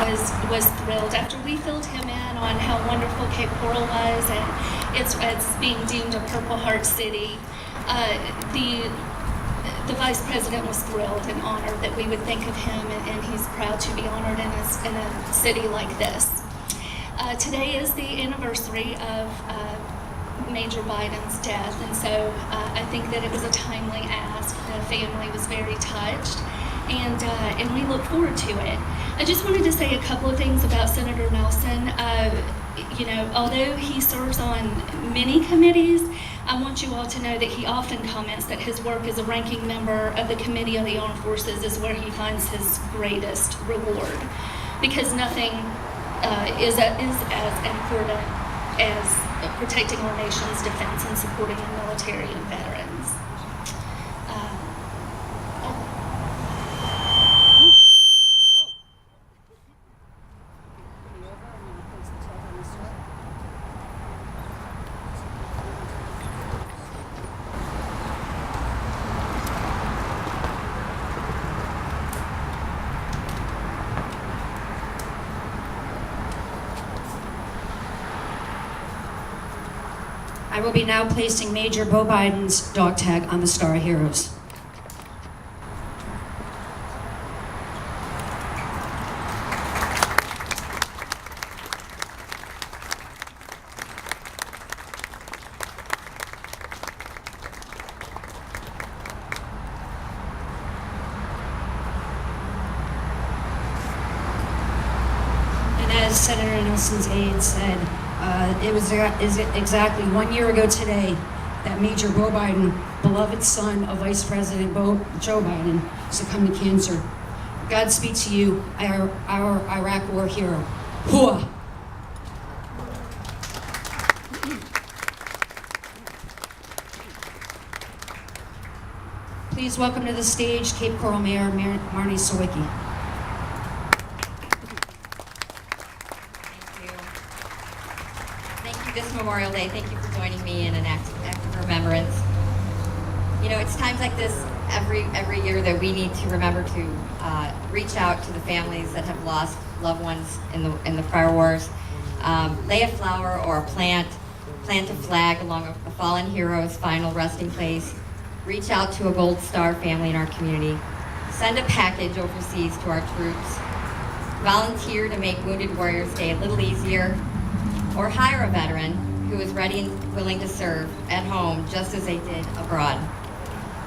was thrilled after we filled him in on how wonderful Cape Coral was, and it's being deemed a Purple Heart city. The Vice President was thrilled and honored that we would think of him, and he's proud to be honored in a city like this. Today is the anniversary of Major Biden's death, and so I think that it was a timely ask. The family was very touched, and we look forward to it. I just wanted to say a couple of things about Senator Nelson. Although he serves on many committees, I want you all to know that he often comments that his work as a ranking member of the Committee on the Armed Forces is where he finds his greatest reward, because nothing is as important as protecting our nation's defense and supporting our military and veterans. I will be now placing Major Bo Biden's dog tag on the Star of Heroes. And as Senator Nelson's aide said, it was exactly 1 year ago today that Major Bo Biden, beloved son of Vice President Joe Biden, succumbed to cancer. Godspeed to you, our Iraq war hero. Hua! Please welcome to the stage Cape Coral Mayor Marnie Sawicki. This Memorial Day, thank you for joining me in an act of remembrance. You know, it's times like this every year that we need to remember to reach out to the families that have lost loved ones in the prior wars. Lay a flower or a plant a flag along a fallen hero's final resting place. Reach out to a Gold Star family in our community. Send a package overseas to our troops. Volunteer to make Wounded Warriors Day a little easier. Or hire a veteran who is ready and willing to serve at home just as they did abroad.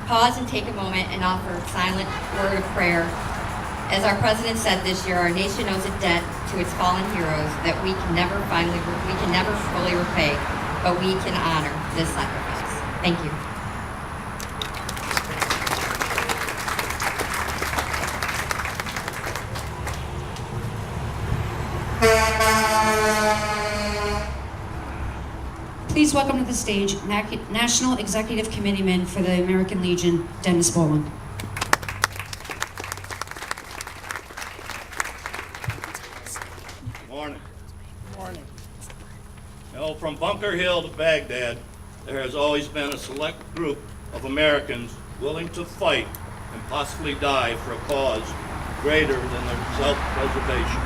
Pause and take a moment and offer a silent word of prayer. As our president said this year, our nation owes a debt to its fallen heroes that we can never fully repay, but we can honor this sacrifice. Thank you. Please welcome to the stage National Executive Committeeman for the American Legion, Dennis Boland. Morning. Morning. From Bunker Hill to Baghdad, there has always been a select group of Americans willing to fight and possibly die for a cause greater than their self-preservation.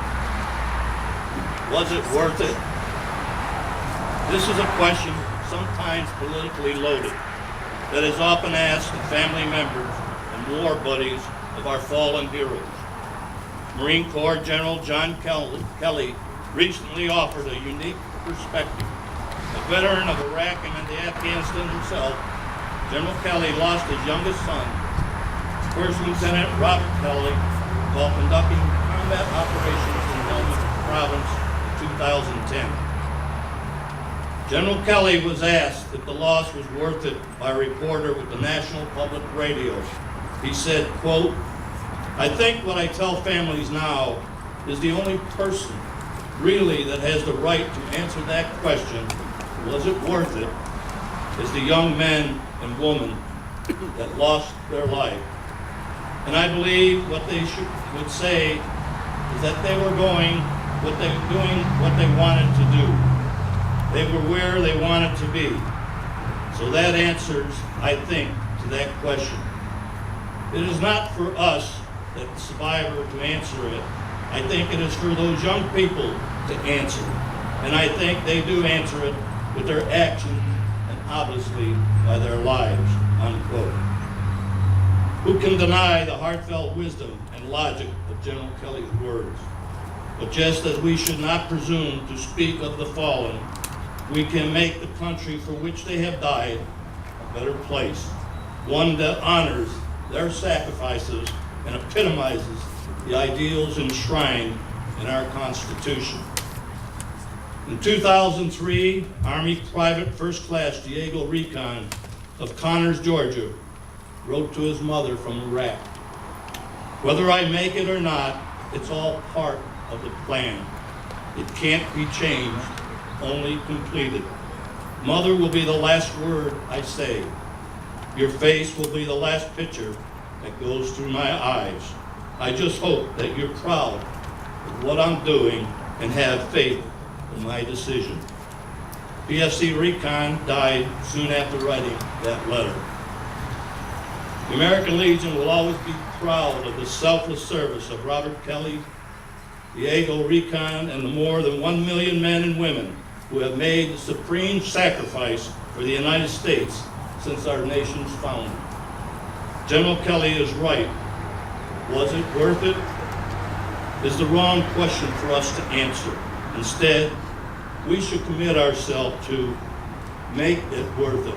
Was it worth it? This is a question, sometimes politically loaded, that is often asked of family members and war buddies of our fallen heroes. Marine Corps General John Kelly recently offered a unique perspective. A veteran of Iraq and Afghanistan himself, General Kelly lost his youngest son, First Lieutenant Robert Kelly, while conducting combat operations in Helmand Province in 2010. General Kelly was asked if the loss was worth it by a reporter with the National Public Radio. He said, quote, "I think what I tell families now is the only person really that has the right to answer that question, was it worth it, is the young men and women that lost their life. And I believe what they would say is that they were doing what they wanted to do. They were where they wanted to be. So that answers, I think, to that question. It is not for us, the survivor, to answer it, I think it is for those young people to answer. And I think they do answer it with their actions and obviously by their lives, unquote. Who can deny the heartfelt wisdom and logic of General Kelly's words? But just as we should not presume to speak of the fallen, we can make the country for which they have died a better place, one that honors their sacrifices and epitomizes the ideals enshrined in our Constitution. In 2003, Army Private First Class Diego Recon of Connors, Georgia, wrote to his mother from Iraq, "Whether I make it or not, it's all part of the plan. It can't be changed, only completed. Mother will be the last word I say. Your face will be the last picture that goes through my eyes. I just hope that you're proud of what I'm doing and have faith in my decision." PFC Recon died soon after writing that letter. The American Legion will always be proud of the selfless service of Robert Kelly, Diego Recon, and the more than 1 million men and women who have made the supreme sacrifice for the United States since our nation's founding. General Kelly is right. Was it worth it? Is the wrong question for us to answer. Instead, we should commit ourselves to make it worth it.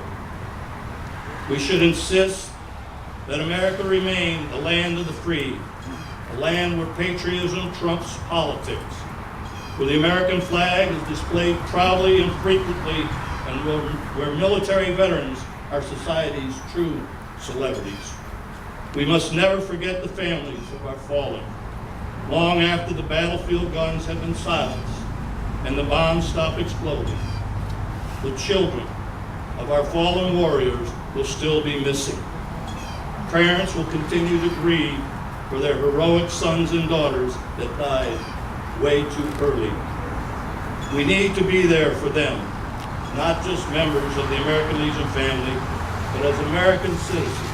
We should insist that America remain the land of the free, a land where patriotism trumps politics, where the American flag is displayed proudly and frequently, and where military veterans are society's true celebrities. We must never forget the families of our fallen. Long after the battlefield guns have been silenced and the bombs stop exploding, the children of our fallen warriors will still be missing. Parents will continue to grieve for their heroic sons and daughters that died way too early. We need to be there for them, not just members of the American Legion family, but as American citizens.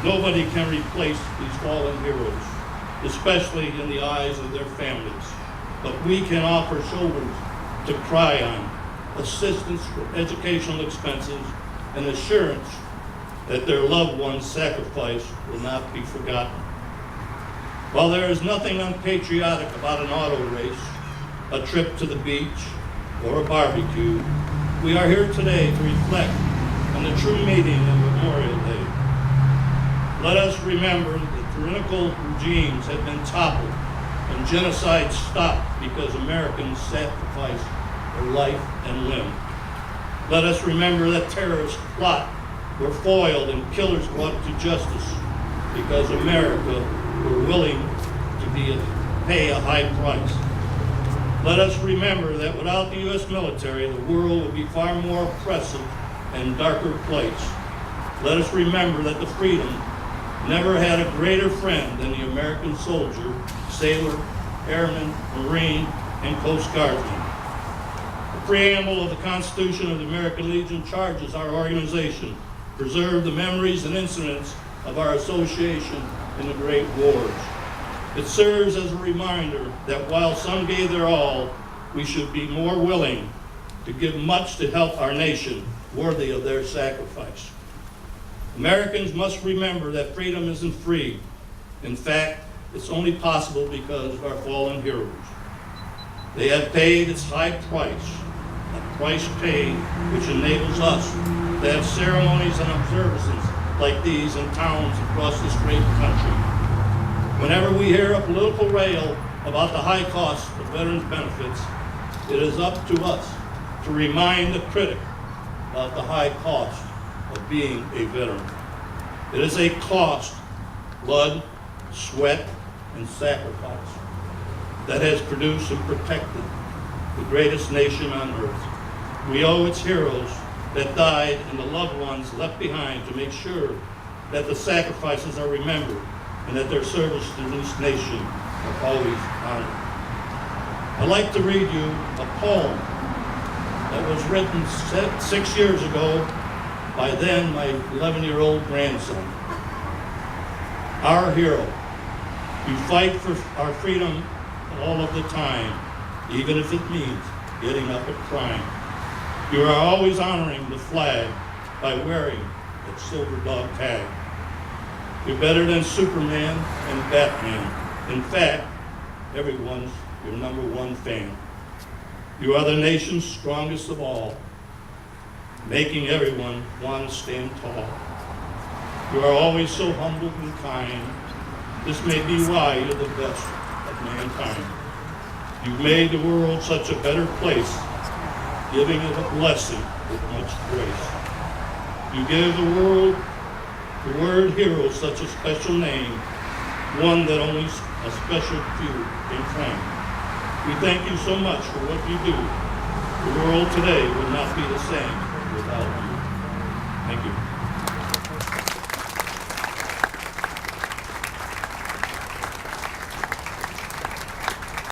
Nobody can replace these fallen heroes, especially in the eyes of their families. But we can offer shoulders to cry on, assistance for educational expenses, and assurance that their loved ones' sacrifice will not be forgotten. While there is nothing unpatriotic about an auto race, a trip to the beach, or a barbecue, we are here today to reflect on the true meaning of Memorial Day. Let us remember that tyrannical regimes have been toppled and genocide stopped because Americans sacrificed their life and limb. Let us remember that terrorists plot were foiled and killers brought to justice because America were willing to pay a high price. Let us remember that without the U.S. military, the world would be far more oppressive and darker place. Let us remember that the freedom never had a greater friend than the American soldier, sailor, airman, Marine, and Coast Guardsman. The preamble of the Constitution of the American Legion charges our organization preserve the memories and incidents of our association in the Great Wars. It serves as a reminder that while some gave their all, we should be more willing to give much to help our nation worthy of their sacrifice. Americans must remember that freedom isn't free. In fact, it's only possible because of our fallen heroes. They have paid its high price, a price paid which enables us to have ceremonies and observances like these in towns across this great country. Whenever we hear a political rail about the high cost of veterans' benefits, it is up to us to remind the critic about the high cost of being a veteran. It is a cost, blood, sweat, and sacrifice that has produced and protected the greatest nation on earth. We owe its heroes that died and the loved ones left behind to make sure that the sacrifices are remembered and that their service to this nation are always honored. I'd like to read you a poem that was written 6 years ago by then my 11-year-old grandson. Our hero, you fight for our freedom all of the time, even if it means getting up and crying. You are always honoring the flag by wearing that silver dog tag. You're better than Superman and Batman. In fact, everyone's your number one fan. You are the nation's strongest of all, making everyone want to stand tall. You are always so humble and kind. This may be why you're the best of mankind. You've made the world such a better place, giving it a blessing with much grace. You gave the world the word hero such a special name, one that only a special few can claim. We thank you so much for what you do. The world today would not be the same without you. Thank you.